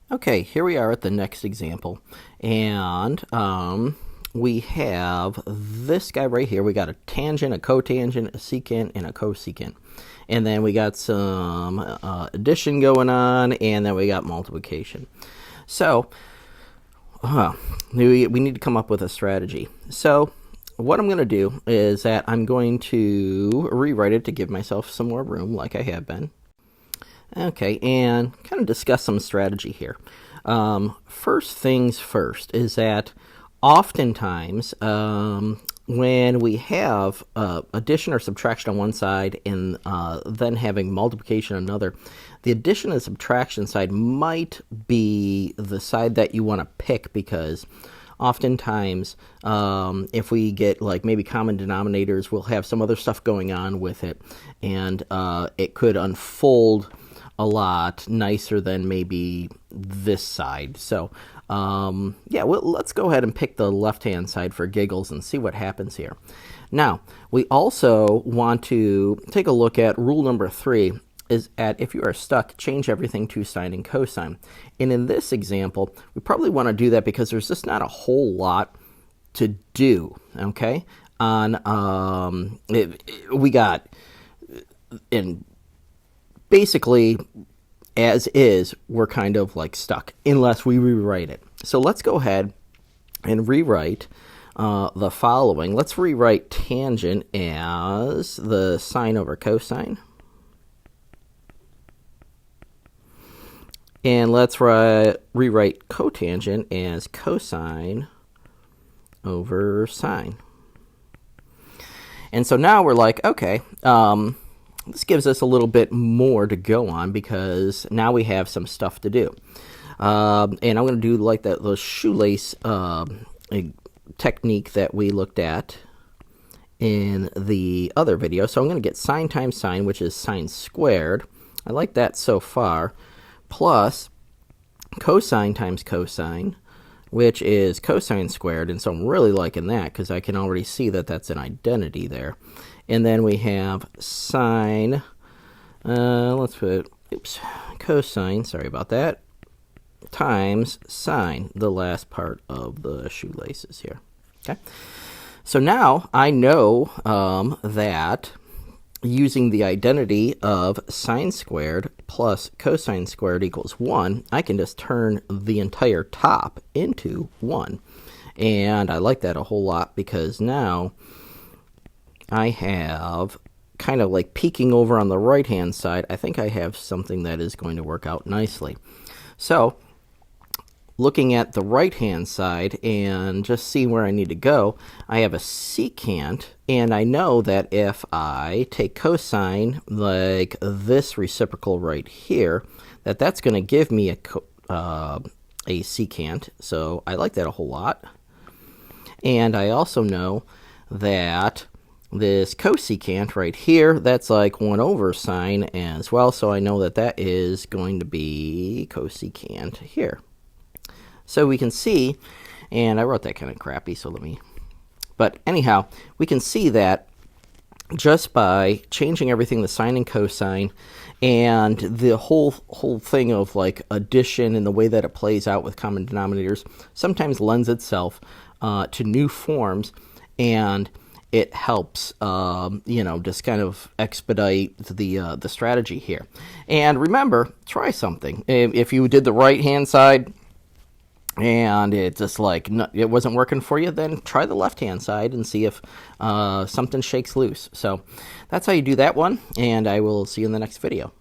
Okay, here we are at the next example, and we have this guy right here. We got a tangent, a cotangent, a secant, and a cosecant. And then we got some addition going on, and then we got multiplication. So we need to come up with a strategy. So what I'm going to do is that I'm going to rewrite it to give myself some more room like I have been. Okay, and kind of discuss some strategy here. First things first is that oftentimes when we have addition or subtraction on one side and then having multiplication on another, the addition and subtraction side might be the side that you want to pick, because oftentimes if we get like maybe common denominators, we'll have some other stuff going on with it, and it could unfold a lot nicer than maybe this side. So yeah, well, let's go ahead and pick the left-hand side for giggles and see what happens here. Now, we also want to take a look at rule number 3, is at if you are stuck, change everything to sine and cosine. And in this example, we probably want to do that because there's just not a whole lot to do, okay? We got in basically, as is, we're kind of like stuck unless we rewrite it. So let's go ahead and rewrite the following. Let's rewrite tangent as the sine over cosine. And let's rewrite cotangent as cosine over sine. And so now we're like, okay, this gives us a little bit more to go on because now we have some stuff to do. And I'm going to do like the shoelace technique that we looked at in the other video. So I'm going to get sine times sine, which is sine squared. I like that so far. Plus cosine times cosine, which is cosine squared. And so I'm really liking that because I can already see that that's an identity there. And then we have sine, let's put, cosine, sorry about that, times sine, the last part of the shoelaces here. Okay, so now I know that using the identity of sine squared plus cosine squared equals 1, I can just turn the entire top into 1. And I like that a whole lot because now I have kind of like peeking over on the right-hand side. I think I have something that is going to work out nicely. So looking at the right-hand side and just seeing where I need to go, I have a secant, and I know that if I take cosine like this reciprocal right here, that's going to give me a secant. So I like that a whole lot. And I also know that this cosecant right here, that's like 1 over sine as well, so I know that that is going to be cosecant here. So we can see, and I wrote that kind of crappy, so but anyhow, we can see that just by changing everything to sine and cosine, and the whole thing of like addition and the way that it plays out with common denominators sometimes lends itself to new forms, and it helps, just kind of expedite the strategy here. And remember, try something. If you did the right-hand side and it just it wasn't working for you, then try the left-hand side and see if something shakes loose. So that's how you do that one, and I will see you in the next video.